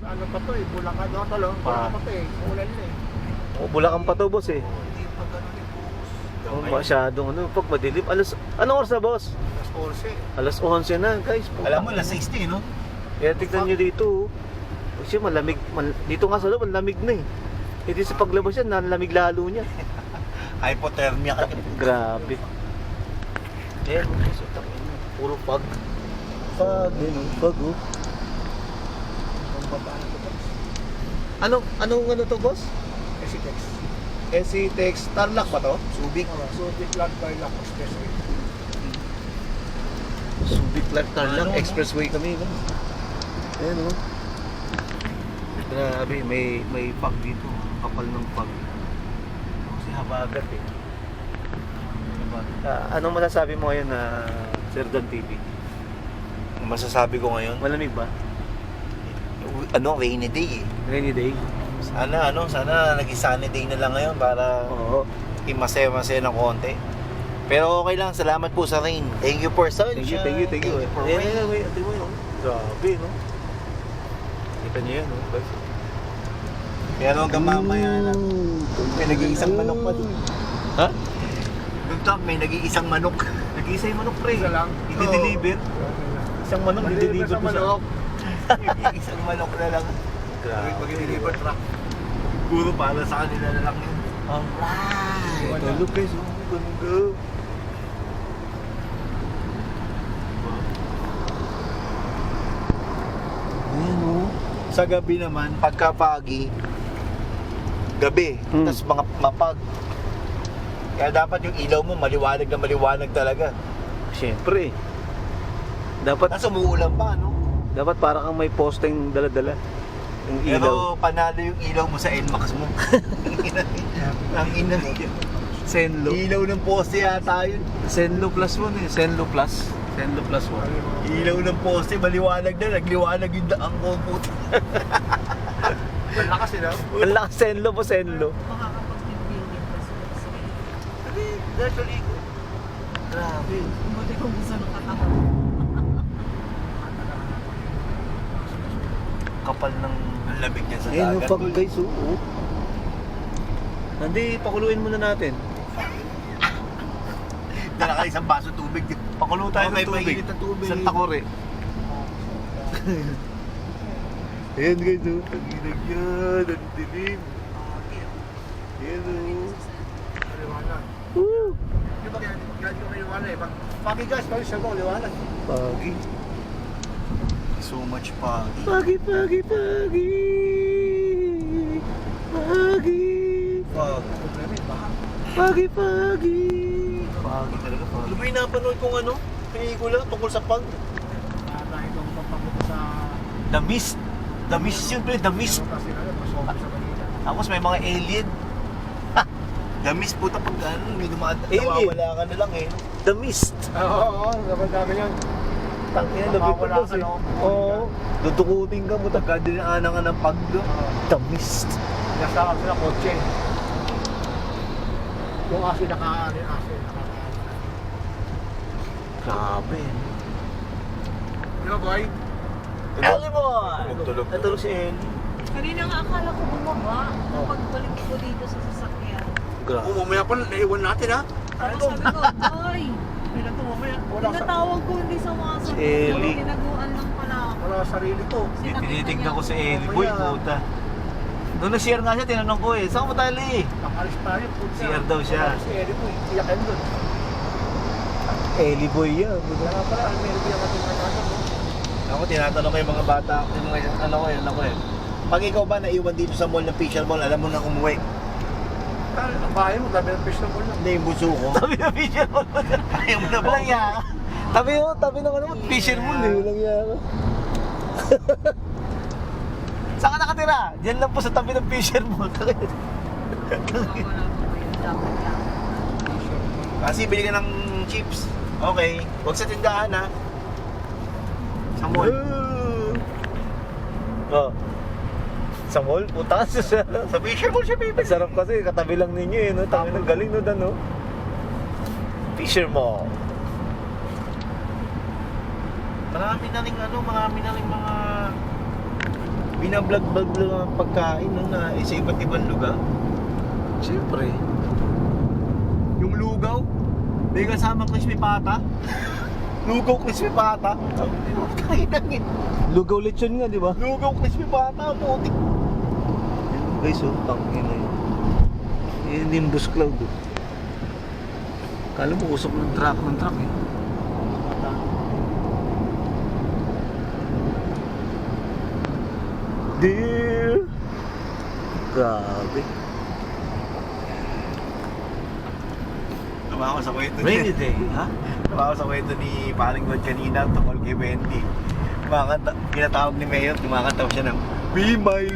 Ano pa to eh, Bulacan. No, talo. Bulacan pa to eh. Ulan na eh. Oh, Bulacan pa to, boss eh. Hindi pa ganun eh, boss. Oh, masyadong ano, pag madilim. Anong oras na, boss? Alas 11. Alas 11 na, guys. Alam mo, alas 60, no? Kaya tignan nyo dito. Kasi malamig. Dito nga sa loob, malamig na eh. Hindi sa paglabas yan, nalamig lalo niya. Hypothermia ka. Grabe. Eh, puro pag. Pag, pag oh. Anong to, boss? SCTEX. SCTEX Tarlac ba to? Subic. Subic Land Tarlac Expressway. Subic Tarlac Ano, Expressway kami, no? Ayan, oh. Grabe, may pag dito. Kapal ng pag. Kasi habagat eh. Anong masasabi mo ngayon na Sir Dan TV? Ang masasabi ko ngayon, Malamig ba? rainy day eh. Rainy day? Sana naging sunny day na lang ngayon para Oo. masaya-masaya ng konti. Pero okay lang, salamat po sa rain. Thank you for sunshine. Thank you. for Ayan, rain. ayan, ate mo yun. Grabe, no? Kita niyo yan, no? Guys. Pero hanggang mamaya na, may nag-iisang manok pa dun. Ha? Yung top, may nag-iisang manok. Nag-iisa yung manok, pre. Isa lang. I-deliver. Isang manok, i-deliver sa manok. Isang manok na lang. Grabe. Mag-deliver truck. Puro para sa kanila na lang yun. Alright. Wala. Ito, look guys. Oh, ganda. Ayan, oh. Sa gabi naman, pagkapagi, gabi, tapos mga mapag. Kaya dapat yung ilaw mo maliwanag na maliwanag talaga. Siyempre. Dapat Tapos umuulan pa, no? dapat para kang may posteng dala-dala. Yung ilaw. Pero panalo yung ilaw mo sa NMAX mo. Ang ina. Senlo. Ilaw ng poste yata yun. Senlo plus 1 eh. Senlo plus 1. Ilaw ng poste, maliwanag na. Nagliwanag yung daang ko, puti. Malakas eh, no? Ang lakas Senlo po, Senlo. Makakapag-building kasi Sabi, actually, grabe. buti kung gusto ng katawan. Kapal ng lamig niya sa Ayan, dagat. pag guys, oo. Hindi, pakuluin muna natin. Dala ka isang baso tubig. Pakulo tayo Okay, ng tubig. mainit na tubig. Isang takore. Ayan guys, oh. Taginag yan. Ang dilim. Ayan, oh. Liwanag. Woo! Di ba kaya ko may liwanag eh? Pagi guys, pagi siya ko, liwanag. Pagi. So much pagi. Pagi. Pagi. Pag. Problema eh, baka. Pagi. Pagi talaga, pagi. Ano ba yung napanood kong ano? Pelikula tungkol sa pag? Dahil kung papapunta sa... The Mist. The Mist yun, pre. The Mist. Kasi ano, masoma sa Manila. Tapos may mga alien. Ha! The Mist, puta pag ano, may Alien? nawawala ka na lang eh. The Mist. Oo, dapat dami yun. Tangina, Mawawala labit ka eh. na. Oo. Dudukutin ka mo. Pagkadinaanan ka ng pag doon. The Mist. Nasa ako sila kotse. Yung aso nakaano yung aso. Grabe. Di ba boy? Ellie boy! Tulog. Natulog si Ellie. Kanina nga akala ko bumaba. Pagbalik ko dito sa sasakyan. Grabe. Umumaya pa, naiwan natin ha. Sabi ko, Ay! Hindi na ito mamaya. Wala sa... Tinatawag ko hindi sa mga Si Ellie. Tinaguan lang pala ako. Wala sa sarili to. Tinitignan ko si Ellie boy, puta. Nung nag-share nga siya, tinanong ko eh, saan mo tayo Ellie? Nakalis tayo. puta. CR daw siya. Si Ellie po, iyakin doon. Ellie boy yan. Kaya pala, meron din ang ating katagan. Ako, tinatanong ko yung mga bata, yung mga ano ko eh. Pag ikaw ba naiwan dito sa mall ng Fisher Mall, alam mo na umuwi. Ang bahay mo, dami ng fish na mall lang. Hindi yung buso ko. Tabi na Fisher Mall. Ayaw mo na ba? Walang yaka. Tabi na ano, Fisher Mall eh. Walang yaka. Saan ka nakatira? Diyan lang po sa tabi ng Fisher Mall. Wala po yung dapat lang. Kasi bili ka ng chips. Okay. Huwag sa tindahan ha. Sa mall. Oh. Sa mall? Puta ka sa... Sa Fisher Mall siya, baby. Ang sarap kasi, katabi lang ninyo eh, no? Tabi ng galing, no, Dan, no? Fisher Mall. Marami na rin ano, marami na rin mga binablog-vlog lang ang pagkain nung na sa iba't ibang lugar. Siyempre. Yung lugaw, may kasama crispy pata. Lugaw crispy pata. Kain na ngin. Lugaw lechon nga, di ba? Lugaw crispy pata, putik. Guys, oh, tangin na yun. Yun yung bus cloud. Oh. Kala mo usok ng truck eh. Dear. Grabe. Tama ako sa kwento Rainy day, ha? Tama ako sa kwento ni Paring God kanina tungkol kay Wendy. Kumakanta, pinatawag ni Mayor, kumakanta siya ng Be My